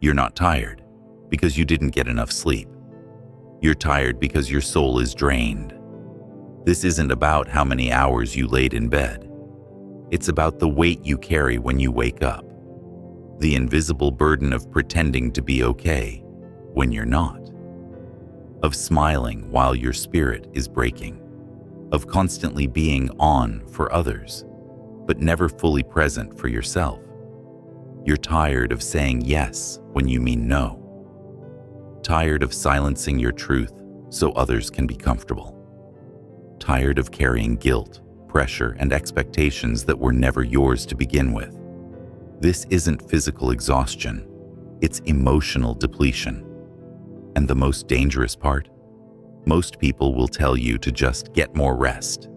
You're not tired because you didn't get enough sleep. You're tired because your soul is drained. This isn't about how many hours you laid in bed. It's about the weight you carry when you wake up. The invisible burden of pretending to be okay when you're not. Of smiling while your spirit is breaking. Of constantly being on for others, but never fully present for yourself. You're tired of saying yes when you mean no. Tired of silencing your truth so others can be comfortable. Tired of carrying guilt, pressure, and expectations that were never yours to begin with. This isn't physical exhaustion, it's emotional depletion. And the most dangerous part? Most people will tell you to just get more rest.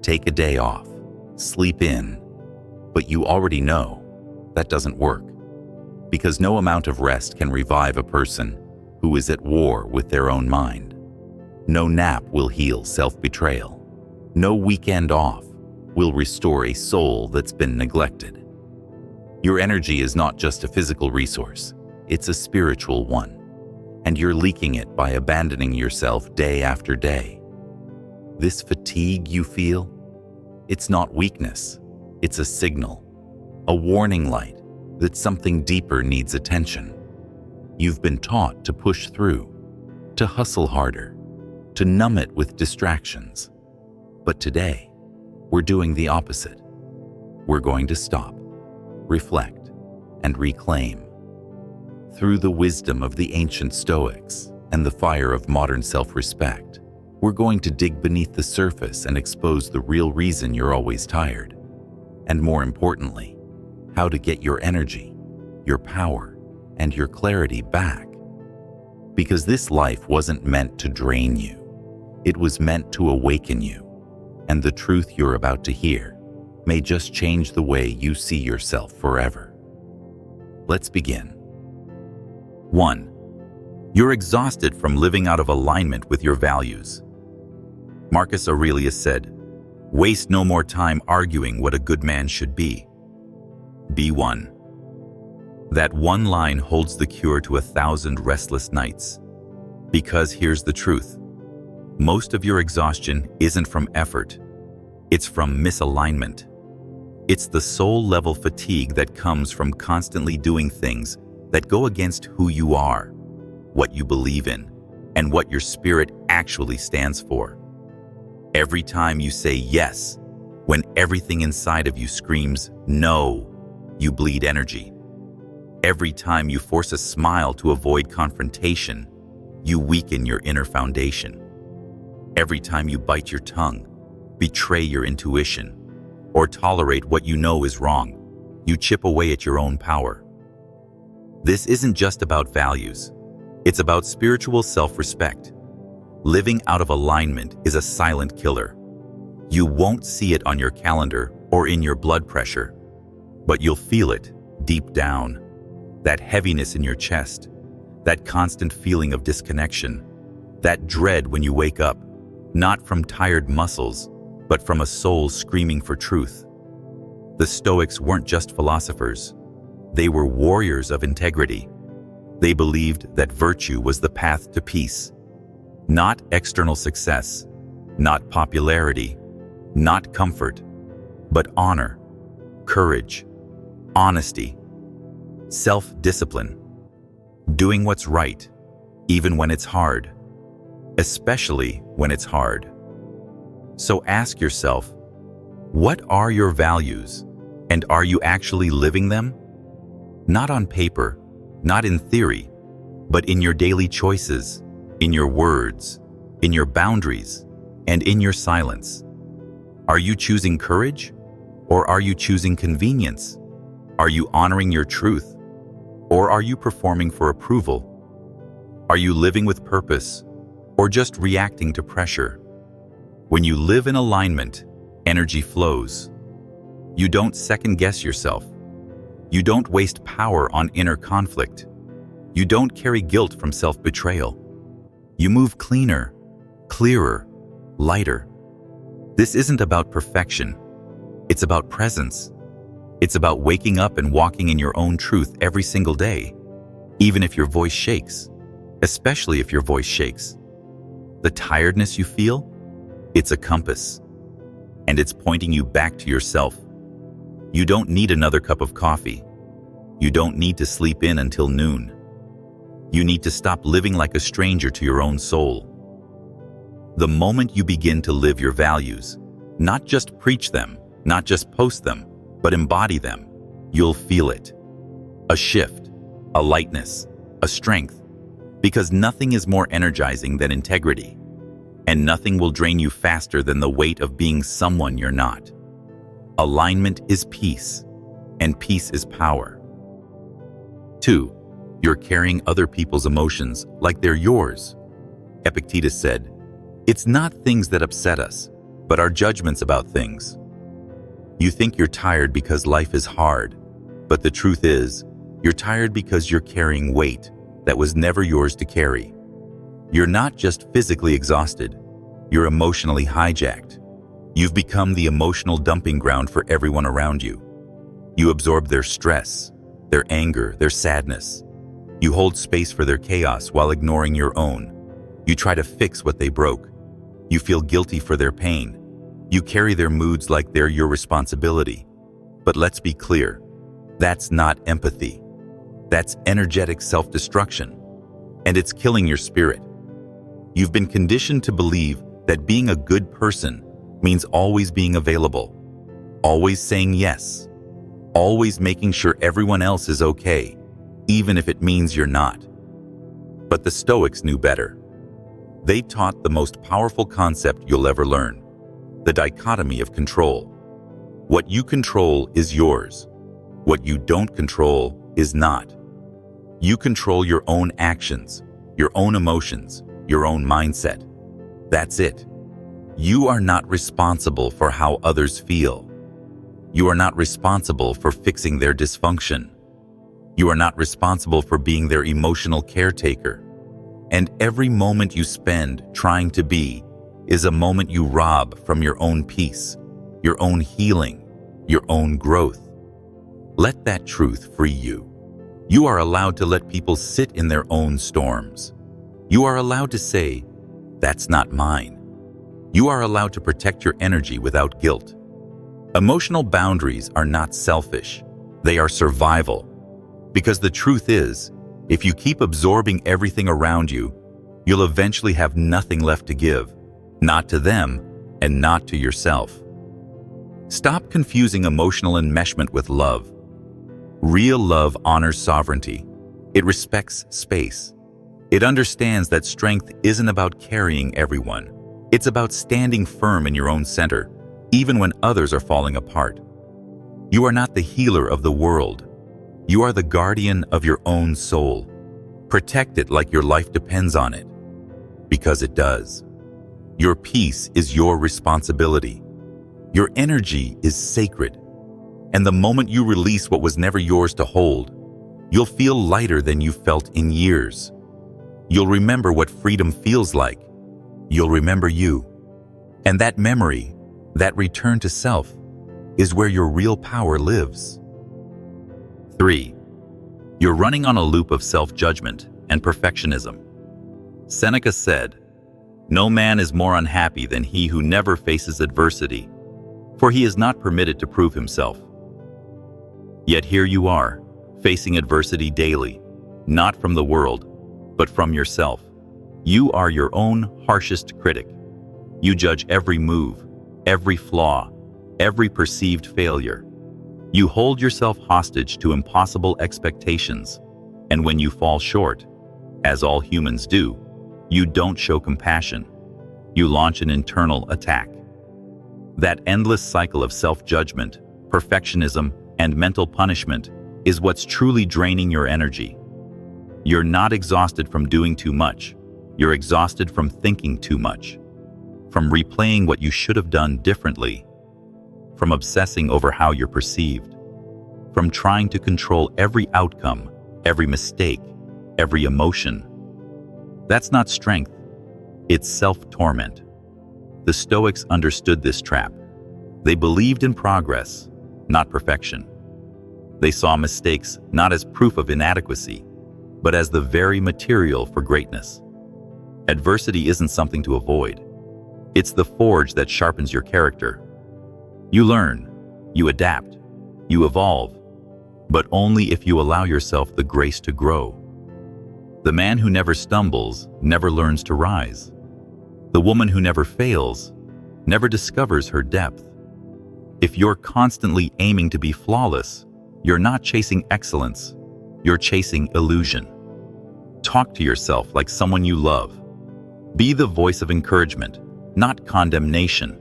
Take a day off, sleep in, but you already know that doesn't work. Because no amount of rest can revive a person who is at war with their own mind. No nap will heal self-betrayal. No weekend off will restore a soul that's been neglected. Your energy is not just a physical resource, it's a spiritual one, and you're leaking it by abandoning yourself day after day. This fatigue you feel, it's not weakness, it's a signal, a warning light that something deeper needs attention. You've been taught to push through, to hustle harder, to numb it with distractions. But today, we're doing the opposite. We're going to stop, reflect, and reclaim. Through the wisdom of the ancient Stoics and the fire of modern self-respect, we're going to dig beneath the surface and expose the real reason you're always tired. And more importantly, how to get your energy, your power, and your clarity back. Because this life wasn't meant to drain you. It was meant to awaken you. And the truth you're about to hear may just change the way you see yourself forever. Let's begin. 1. You're exhausted from living out of alignment with your values. Marcus Aurelius said, "Waste no more time arguing what a good man should be." B1. That one line holds the cure to 1,000 restless nights. Because here's the truth. Most of your exhaustion isn't from effort. It's from misalignment. It's the soul-level fatigue that comes from constantly doing things that go against who you are, what you believe in, and what your spirit actually stands for. Every time you say yes, when everything inside of you screams no, you bleed energy. Every time you force a smile to avoid confrontation, you weaken your inner foundation. Every time you bite your tongue, betray your intuition, or tolerate what you know is wrong, you chip away at your own power. This isn't just about values. It's about spiritual self-respect. Living out of alignment is a silent killer. You won't see it on your calendar or in your blood pressure, but you'll feel it deep down. That heaviness in your chest, that constant feeling of disconnection, that dread when you wake up, not from tired muscles, but from a soul screaming for truth. The Stoics weren't just philosophers. They were warriors of integrity. They believed that virtue was the path to peace. Not external success, not popularity, not comfort, but honor, courage, honesty, self-discipline, doing what's right, even when it's hard, especially when it's hard. So ask yourself, what are your values, and are you actually living them? Not on paper, not in theory, but in your daily choices, in your words, in your boundaries, and in your silence. Are you choosing courage, or are you choosing convenience? Are you honoring your truth, or are you performing for approval? Are you living with purpose, or just reacting to pressure? When you live in alignment, energy flows. You don't second-guess yourself. You don't waste power on inner conflict. You don't carry guilt from self-betrayal. You move cleaner, clearer, lighter. This isn't about perfection. It's about presence. It's about waking up and walking in your own truth every single day. even if your voice shakes, especially if your voice shakes. The tiredness you feel, it's a compass, and it's pointing you back to yourself. You don't need another cup of coffee. You don't need to sleep in until noon. You need to stop living like a stranger to your own soul. The moment you begin to live your values, not just preach them, not just post them, but embody them, you'll feel it. A shift, a lightness, a strength, because nothing is more energizing than integrity, and nothing will drain you faster than the weight of being someone you're not. Alignment is peace, and peace is power. 2. You're carrying other people's emotions like they're yours. Epictetus said, "It's not things that upset us, but our judgments about things." You think you're tired because life is hard, but the truth is, you're tired because you're carrying weight that was never yours to carry. You're not just physically exhausted, you're emotionally hijacked. You've become the emotional dumping ground for everyone around you. You absorb their stress, their anger, their sadness. You hold space for their chaos while ignoring your own. You try to fix what they broke. You feel guilty for their pain. You carry their moods like they're your responsibility. But let's be clear, that's not empathy. That's energetic self-destruction, and it's killing your spirit. You've been conditioned to believe that being a good person means always being available, always saying yes, always making sure everyone else is okay, even if it means you're not. But the Stoics knew better. They taught the most powerful concept you'll ever learn, the dichotomy of control. What you control is yours. What you don't control is not. You control your own actions, your own emotions, your own mindset. That's it. You are not responsible for how others feel. You are not responsible for fixing their dysfunction. You are not responsible for being their emotional caretaker. And every moment you spend trying to be is a moment you rob from your own peace, your own healing, your own growth. Let that truth free you. You are allowed to let people sit in their own storms. You are allowed to say, "That's not mine." You are allowed to protect your energy without guilt. Emotional boundaries are not selfish. They are survival. Because the truth is, if you keep absorbing everything around you, you'll eventually have nothing left to give, not to them and not to yourself. Stop confusing emotional enmeshment with love. Real love honors sovereignty. It respects space. It understands that strength isn't about carrying everyone. It's about standing firm in your own center, even when others are falling apart. You are not the healer of the world. You are the guardian of your own soul. Protect it like your life depends on it, because it does. Your peace is your responsibility. Your energy is sacred. And the moment you release what was never yours to hold, you'll feel lighter than you've felt in years. You'll remember what freedom feels like. You'll remember you. And that memory, that return to self, is where your real power lives. 3. You're running on a loop of self-judgment and perfectionism. Seneca said, "No man is more unhappy than he who never faces adversity, for he is not permitted to prove himself." Yet here you are, facing adversity daily, not from the world, but from yourself. You are your own harshest critic. You judge every move, every flaw, every perceived failure. You hold yourself hostage to impossible expectations, and when you fall short, as all humans do, you don't show compassion. You launch an internal attack. That endless cycle of self-judgment, perfectionism, and mental punishment is what's truly draining your energy. You're not exhausted from doing too much. You're exhausted from thinking too much, from replaying what you should have done differently, from obsessing over how you're perceived, from trying to control every outcome, every mistake, every emotion. That's not strength. It's self-torment. The Stoics understood this trap. They believed in progress, not perfection. They saw mistakes not as proof of inadequacy, but as the very material for greatness. Adversity isn't something to avoid. It's the forge that sharpens your character. You learn, you adapt, you evolve, but only if you allow yourself the grace to grow. The man who never stumbles never learns to rise. The woman who never fails never discovers her depth. If you're constantly aiming to be flawless, you're not chasing excellence, you're chasing illusion. Talk to yourself like someone you love. Be the voice of encouragement, not condemnation.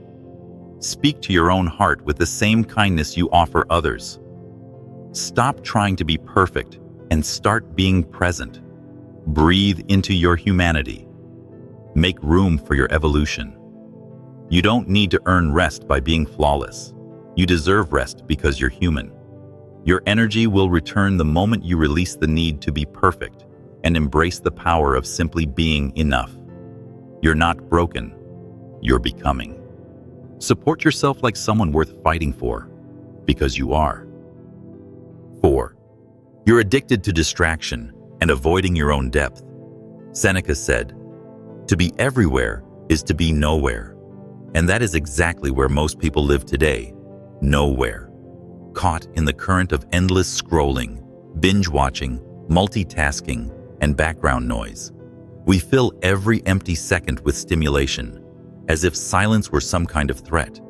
Speak to your own heart with the same kindness you offer others. Stop trying to be perfect and start being present. Breathe into your humanity. Make room for your evolution. You don't need to earn rest by being flawless. You deserve rest because you're human. Your energy will return the moment you release the need to be perfect and embrace the power of simply being enough. You're not broken. You're becoming. Support yourself like someone worth fighting for, because you are. 4. You're addicted to distraction and avoiding your own depth. Seneca said, "To be everywhere is to be nowhere." And that is exactly where most people live today, nowhere. Caught in the current of endless scrolling, binge-watching, multitasking, and background noise. We fill every empty second with stimulation, as if silence were some kind of threat.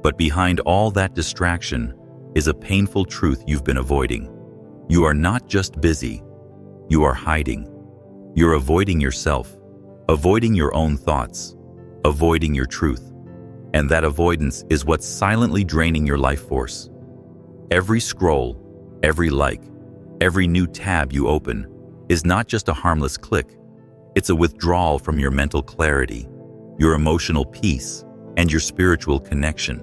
But behind all that distraction is a painful truth you've been avoiding. You are not just busy, you are hiding. You're avoiding yourself, avoiding your own thoughts, avoiding your truth. And that avoidance is what's silently draining your life force. Every scroll, every like, every new tab you open is not just a harmless click. It's a withdrawal from your mental clarity, your emotional peace, and your spiritual connection.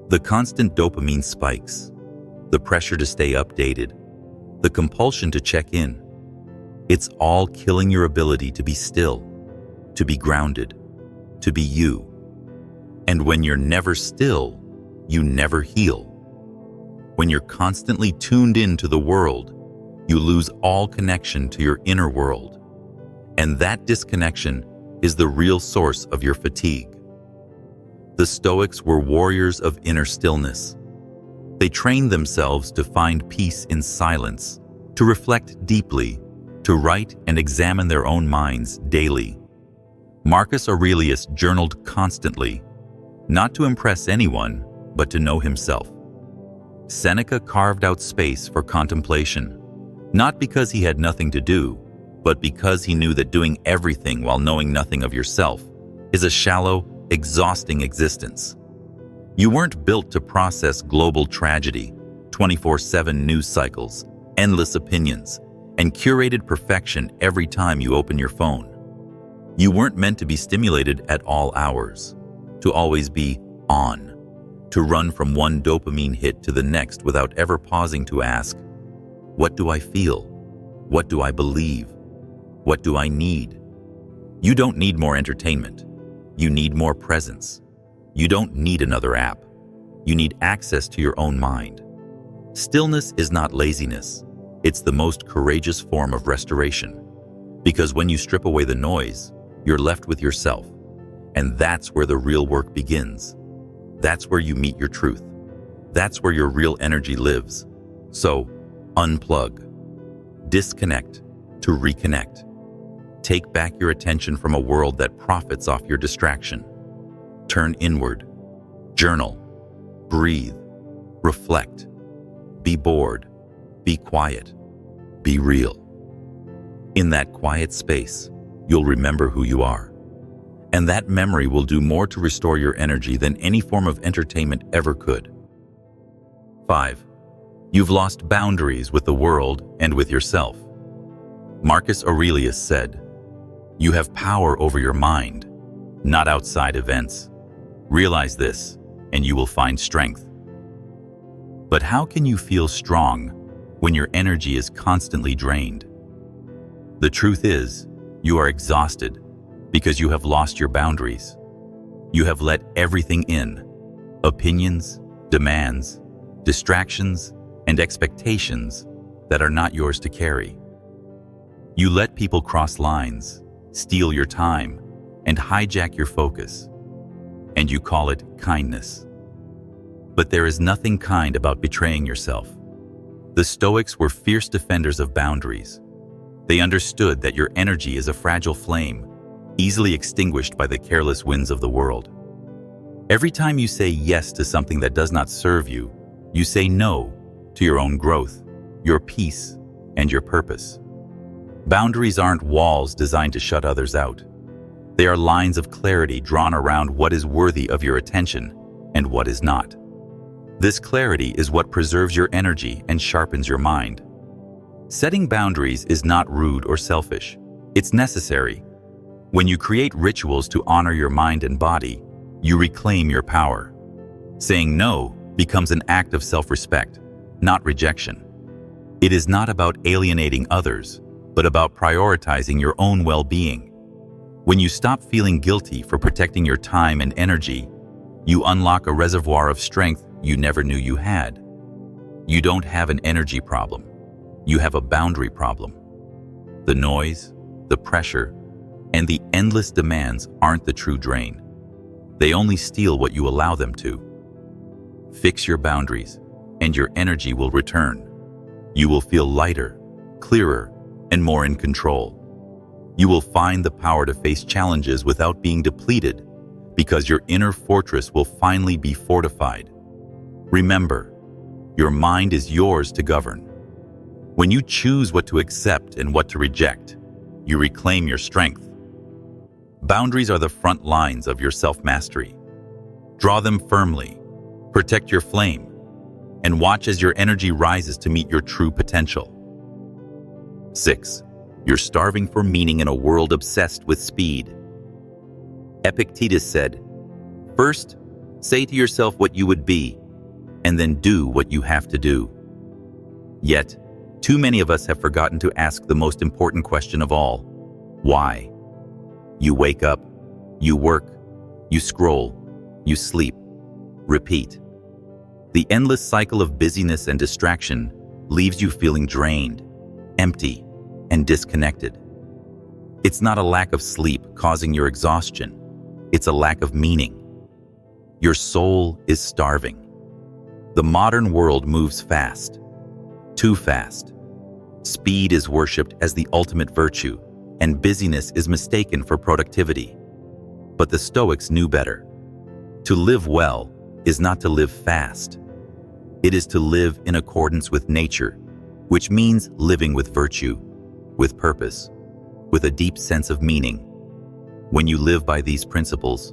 The constant dopamine spikes, the pressure to stay updated, the compulsion to check in. It's all killing your ability to be still, to be grounded, to be you. And when you're never still, you never heal. When you're constantly tuned into the world, you lose all connection to your inner world. And that disconnection is the real source of your fatigue. The Stoics were warriors of inner stillness. They trained themselves to find peace in silence, to reflect deeply, to write and examine their own minds daily. Marcus Aurelius journaled constantly, not to impress anyone, but to know himself. Seneca carved out space for contemplation, not because he had nothing to do, but because he knew that doing everything while knowing nothing of yourself is a shallow, exhausting existence. You weren't built to process global tragedy, 24/7 news cycles, endless opinions, and curated perfection every time you open your phone. You weren't meant to be stimulated at all hours, to always be on, to run from one dopamine hit to the next without ever pausing to ask, what do I feel? What do I believe? What do I need? You don't need more entertainment. You need more presence. You don't need another app. You need access to your own mind. Stillness is not laziness. It's the most courageous form of restoration. Because when you strip away the noise, you're left with yourself. And that's where the real work begins. That's where you meet your truth. That's where your real energy lives. So, unplug. Disconnect to reconnect. Take back your attention from a world that profits off your distraction. Turn inward. Journal. Breathe. Reflect. Be bored. Be quiet. Be real. In that quiet space, you'll remember who you are. And that memory will do more to restore your energy than any form of entertainment ever could. 5. You've lost boundaries with the world and with yourself. Marcus Aurelius said, "You have power over your mind, not outside events. Realize this, and you will find strength." But how can you feel strong when your energy is constantly drained? The truth is, you are exhausted because you have lost your boundaries. You have let everything in: opinions, demands, distractions, and expectations that are not yours to carry. You let people cross lines, steal your time, and hijack your focus. And you call it kindness. But there is nothing kind about betraying yourself. The Stoics were fierce defenders of boundaries. They understood that your energy is a fragile flame, easily extinguished by the careless winds of the world. Every time you say yes to something that does not serve you, you say no to your own growth, your peace, and your purpose. Boundaries aren't walls designed to shut others out. They are lines of clarity drawn around what is worthy of your attention and what is not. This clarity is what preserves your energy and sharpens your mind. Setting boundaries is not rude or selfish. It's necessary. When you create rituals to honor your mind and body, you reclaim your power. Saying no becomes an act of self-respect, not rejection. It is not about alienating others, but about prioritizing your own well-being. When you stop feeling guilty for protecting your time and energy, you unlock a reservoir of strength you never knew you had. You don't have an energy problem. You have a boundary problem. The noise, the pressure, and the endless demands aren't the true drain. They only steal what you allow them to. Fix your boundaries, and your energy will return. You will feel lighter, clearer, and more in control. You will find the power to face challenges without being depleted, because your inner fortress will finally be fortified. Remember, your mind is yours to govern. When you choose what to accept and what to reject, you reclaim your strength. Boundaries are the front lines of your self-mastery. Draw them firmly, protect your flame, and watch as your energy rises to meet your true potential. 6. You're starving for meaning in a world obsessed with speed. Epictetus said, "First, say to yourself what you would be, and then do what you have to do." Yet, too many of us have forgotten to ask the most important question of all: why? You wake up, you work, you scroll, you sleep, repeat. The endless cycle of busyness and distraction leaves you feeling drained, empty, and disconnected. It's not a lack of sleep causing your exhaustion. It's a lack of meaning. Your soul is starving. The modern world moves fast, too fast. Speed is worshipped as the ultimate virtue, and busyness is mistaken for productivity. But the Stoics knew better. To live well is not to live fast. It is to live in accordance with nature, which means living with virtue, with purpose, with a deep sense of meaning. When you live by these principles,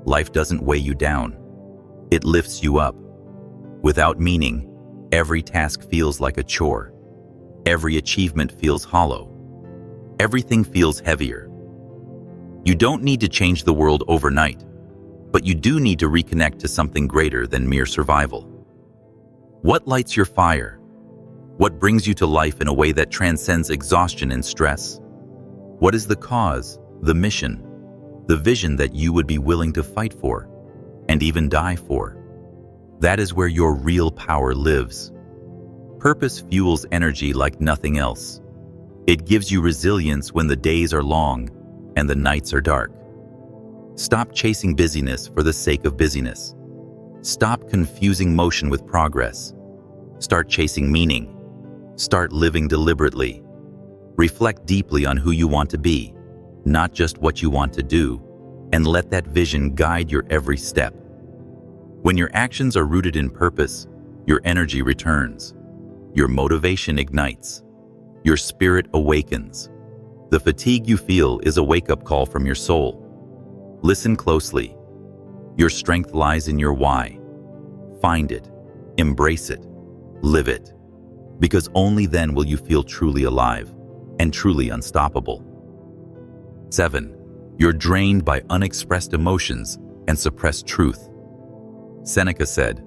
life doesn't weigh you down. It lifts you up. Without meaning, every task feels like a chore. Every achievement feels hollow. Everything feels heavier. You don't need to change the world overnight, but you do need to reconnect to something greater than mere survival. What lights your fire? What brings you to life in a way that transcends exhaustion and stress? What is the cause, the mission, the vision that you would be willing to fight for, and even die for? That is where your real power lives. Purpose fuels energy like nothing else. It gives you resilience when the days are long and the nights are dark. Stop chasing busyness for the sake of busyness. Stop confusing motion with progress. Start chasing meaning. Start living deliberately. Reflect deeply on who you want to be, not just what you want to do, and let that vision guide your every step. When your actions are rooted in purpose, your energy returns. Your motivation ignites. Your spirit awakens. The fatigue you feel is a wake-up call from your soul. Listen closely. Your strength lies in your why. Find it, embrace it, live it, because only then will you feel truly alive and truly unstoppable. 7. You're drained by unexpressed emotions and suppressed truth. Seneca said,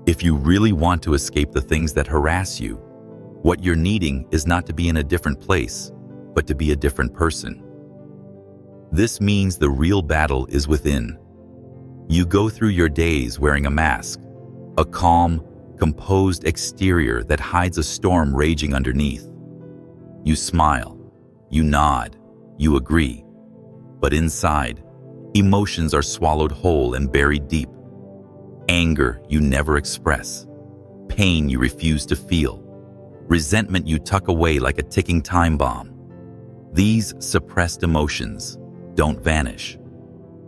"If you really want to escape the things that harass you, what you're needing is not to be in a different place, but to be a different person." This means the real battle is within. You go through your days wearing a mask, a calm, composed exterior that hides a storm raging underneath. You smile, You nod. You agree. But inside, emotions are swallowed whole and buried deep. Anger you never express. Pain you refuse to feel. Resentment you tuck away like a ticking time bomb. These suppressed emotions don't vanish.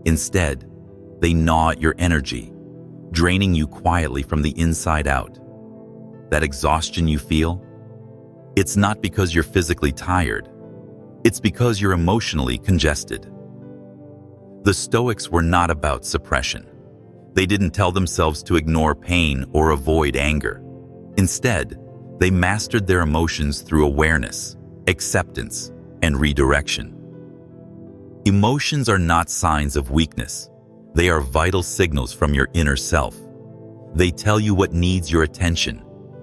Instead, they gnaw at your energy, draining you quietly from the inside out. That exhaustion you feel? It's not because you're physically tired. It's because you're emotionally congested. The Stoics were not about suppression. They didn't tell themselves to ignore pain or avoid anger. Instead, they mastered their emotions through awareness, acceptance, and redirection. Emotions are not signs of weakness. They are vital signals from your inner self. They tell you what needs your attention,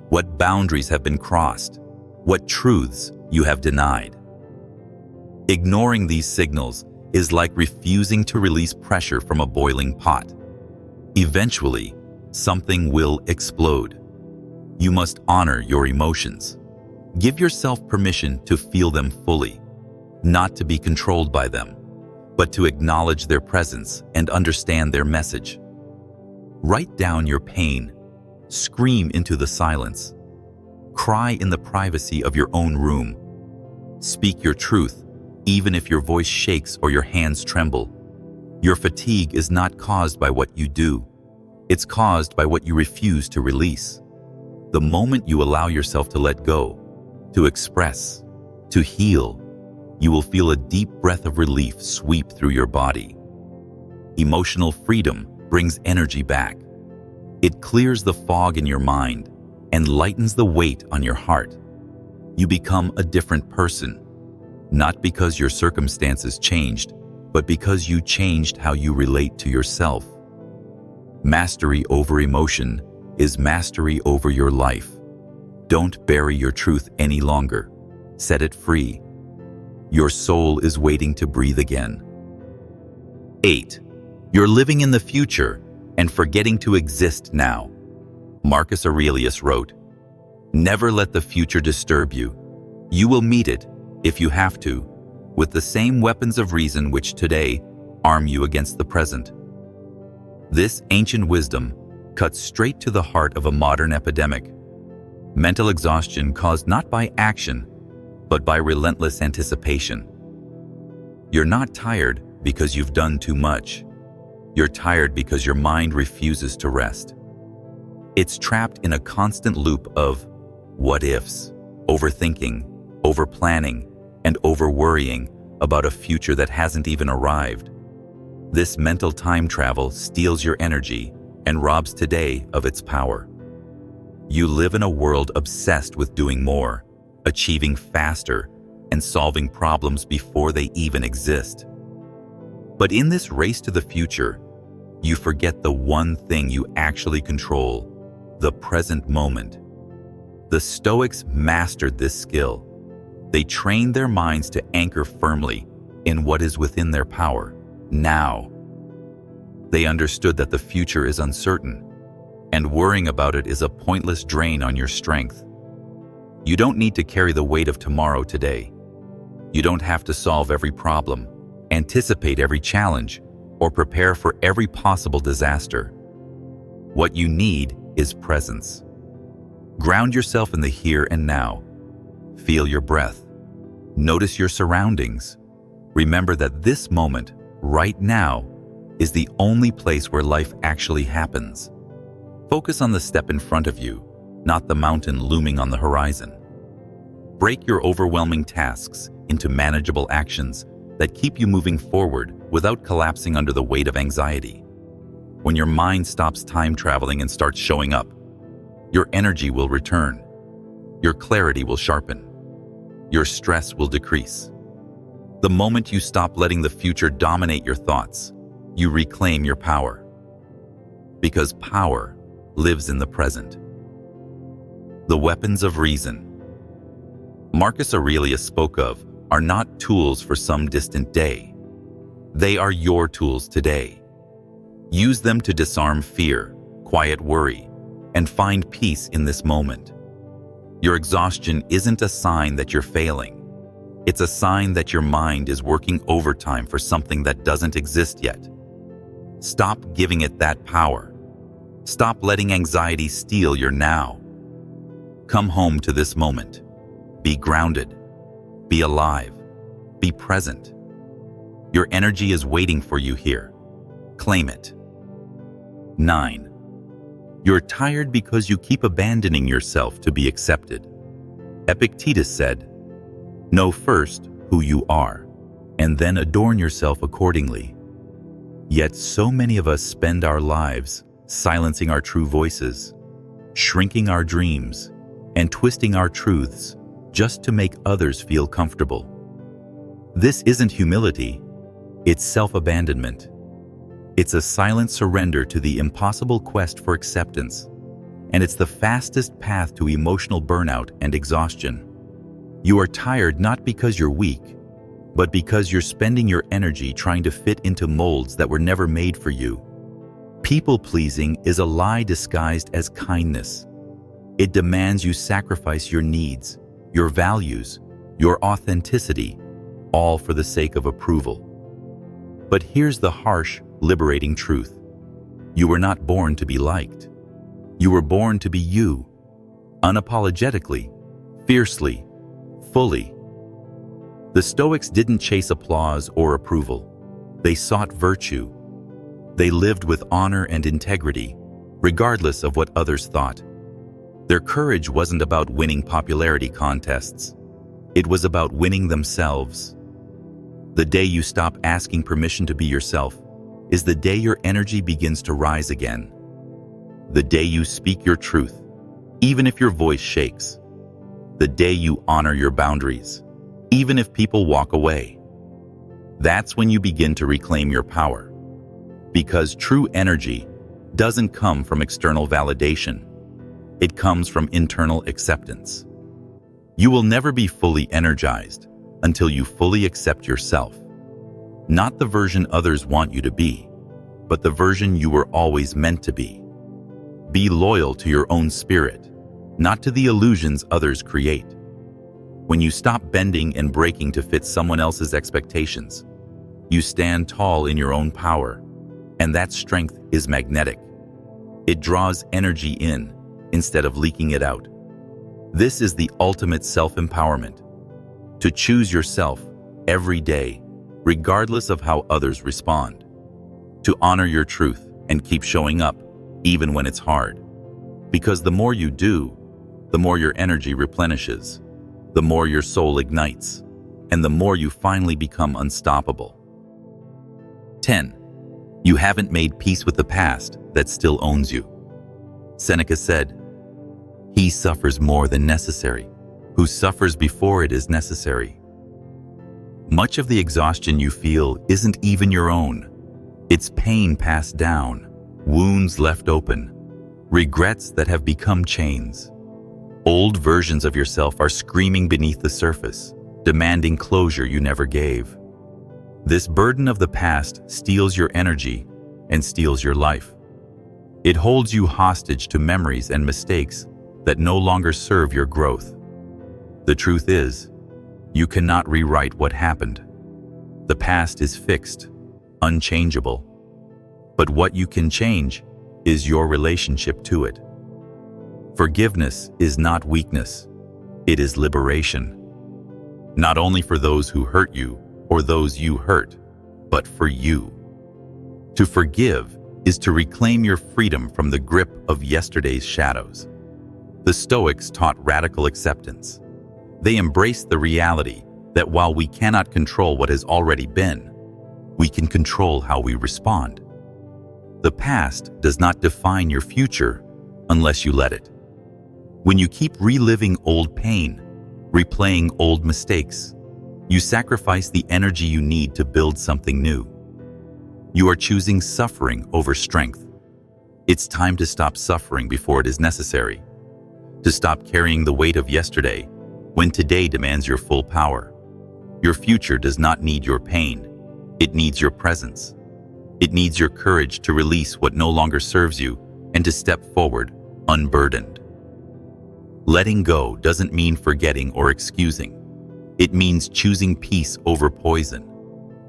what boundaries have been crossed, what truths you have denied. Ignoring these signals is like refusing to release pressure from a boiling pot. Eventually, something will explode. You must honor your emotions. Give yourself permission to feel them fully, not to be controlled by them, but to acknowledge their presence and understand their message. Write down your pain. Scream into the silence. Cry in the privacy of your own room. Speak your truth, even if your voice shakes or your hands tremble. Your fatigue is not caused by what you do. It's caused by what you refuse to release. The moment you allow yourself to let go, to express, to heal, you will feel a deep breath of relief sweep through your body. Emotional freedom brings energy back. It clears the fog in your mind and lightens the weight on your heart. You become a different person, not because your circumstances changed, but because you changed how you relate to yourself. Mastery over emotion is mastery over your life. Don't bury your truth any longer. Set it free. Your soul is waiting to breathe again. 8. You're living in the future and forgetting to exist now. Marcus Aurelius wrote, "Never let the future disturb you. You will meet it, if you have to, with the same weapons of reason which today arm you against the present." This ancient wisdom cuts straight to the heart of a modern epidemic. Mental exhaustion caused not by action, but by relentless anticipation. You're not tired because you've done too much. You're tired because your mind refuses to rest. It's trapped in a constant loop of what-ifs, overthinking, overplanning, and overworrying about a future that hasn't even arrived. This mental time travel steals your energy and robs today of its power. You live in a world obsessed with doing more, achieving faster, and solving problems before they even exist. But in this race to the future, you forget the one thing you actually control, the present moment. The Stoics mastered this skill. They trained their minds to anchor firmly in what is within their power, now. They understood that the future is uncertain, and worrying about it is a pointless drain on your strength. You don't need to carry the weight of tomorrow today. You don't have to solve every problem, anticipate every challenge, or prepare for every possible disaster. What you need is presence. Ground yourself in the here and now. Feel your breath. Notice your surroundings. Remember that this moment, right now, is the only place where life actually happens. Focus on the step in front of you, not the mountain looming on the horizon. Break your overwhelming tasks into manageable actions that keep you moving forward without collapsing under the weight of anxiety. When your mind stops time traveling and starts showing up, your energy will return. Your clarity will sharpen. Your stress will decrease. The moment you stop letting the future dominate your thoughts, you reclaim your power. Because power lives in the present. The weapons of reason. Marcus Aurelius spoke of are not tools for some distant day. They are your tools today. Use them to disarm fear, quiet worry, and find peace in this moment. Your exhaustion isn't a sign that you're failing. It's a sign that your mind is working overtime for something that doesn't exist yet. Stop giving it that power. Stop letting anxiety steal your now. Come home to this moment. Be grounded. Be alive. Be present. Your energy is waiting for you here. Claim it. 9. You're tired because you keep abandoning yourself to be accepted. Epictetus said, "Know first who you are, and then adorn yourself accordingly." Yet so many of us spend our lives silencing our true voices, shrinking our dreams, and twisting our truths just to make others feel comfortable. This isn't humility, it's self-abandonment. It's a silent surrender to the impossible quest for acceptance, and it's the fastest path to emotional burnout and exhaustion. You are tired not because you're weak, but because you're spending your energy trying to fit into molds that were never made for you. People-pleasing is a lie disguised as kindness. It demands you sacrifice your needs, your values, your authenticity, all for the sake of approval. But here's the harsh, liberating truth. You were not born to be liked. You were born to be you, unapologetically, fiercely, fully. The Stoics didn't chase applause or approval. They sought virtue. They lived with honor and integrity, regardless of what others thought. Their courage wasn't about winning popularity contests. It was about winning themselves. The day you stop asking permission to be yourself is the day your energy begins to rise again. The day you speak your truth, even if your voice shakes. The day you honor your boundaries, even if people walk away. That's when you begin to reclaim your power. Because true energy doesn't come from external validation. It comes from internal acceptance. You will never be fully energized until you fully accept yourself. Not the version others want you to be, but the version you were always meant to be. Be loyal to your own spirit, not to the illusions others create. When you stop bending and breaking to fit someone else's expectations, you stand tall in your own power, and that strength is magnetic. It draws energy in instead of leaking it out. This is the ultimate self-empowerment. To choose yourself every day, regardless of how others respond. To honor your truth and keep showing up, even when it's hard. Because the more you do, the more your energy replenishes, the more your soul ignites, and the more you finally become unstoppable. 10. You haven't made peace with the past that still owns you. Seneca said, "He suffers more than necessary, who suffers before it is necessary." Much of the exhaustion you feel isn't even your own. It's pain passed down, wounds left open, regrets that have become chains. Old versions of yourself are screaming beneath the surface, demanding closure you never gave. This burden of the past steals your energy and steals your life. It holds you hostage to memories and mistakes that no longer serve your growth. The truth is, you cannot rewrite what happened. The past is fixed, unchangeable. But what you can change is your relationship to it. Forgiveness is not weakness, it is liberation. Not only for those who hurt you or those you hurt, but for you. To forgive is to reclaim your freedom from the grip of yesterday's shadows. The Stoics taught radical acceptance. They embraced the reality that while we cannot control what has already been, we can control how we respond. The past does not define your future unless you let it. When you keep reliving old pain, replaying old mistakes, you sacrifice the energy you need to build something new. You are choosing suffering over strength. It's time to stop suffering before it is necessary. To stop carrying the weight of yesterday when today demands your full power. Your future does not need your pain. It needs your presence. It needs your courage to release what no longer serves you and to step forward unburdened. Letting go doesn't mean forgetting or excusing. It means choosing peace over poison,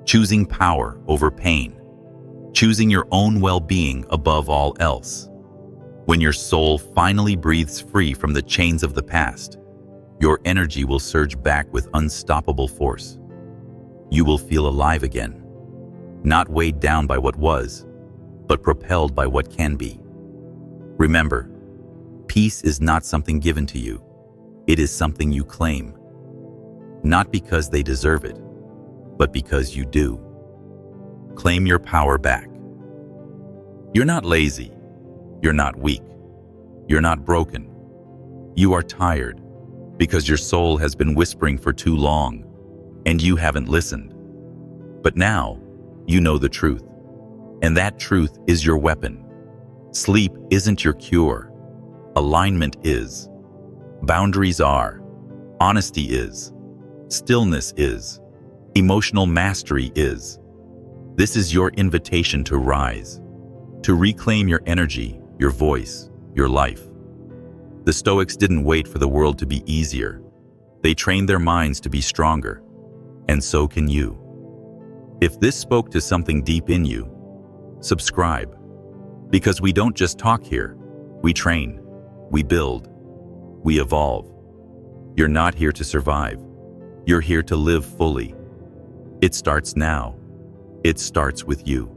choosing power over pain, choosing your own well-being above all else. When your soul finally breathes free from the chains of the past, your energy will surge back with unstoppable force. You will feel alive again, not weighed down by what was, but propelled by what can be. Remember, peace is not something given to you. It is something you claim, not because they deserve it, but because you do. Claim your power back. You're not lazy. You're not weak. You're not broken. You are tired because your soul has been whispering for too long and you haven't listened. But now you know the truth, and that truth is your weapon. Sleep isn't your cure. Alignment is. Boundaries are. Honesty is. Stillness is. Emotional mastery is. This is your invitation to rise, to reclaim your energy, your voice, your life. The Stoics didn't wait for the world to be easier. They trained their minds to be stronger, and so can you. If this spoke to something deep in you, subscribe, because we don't just talk here. We train, we build, we evolve. You're not here to survive. You're here to live fully. It starts now. It starts with you.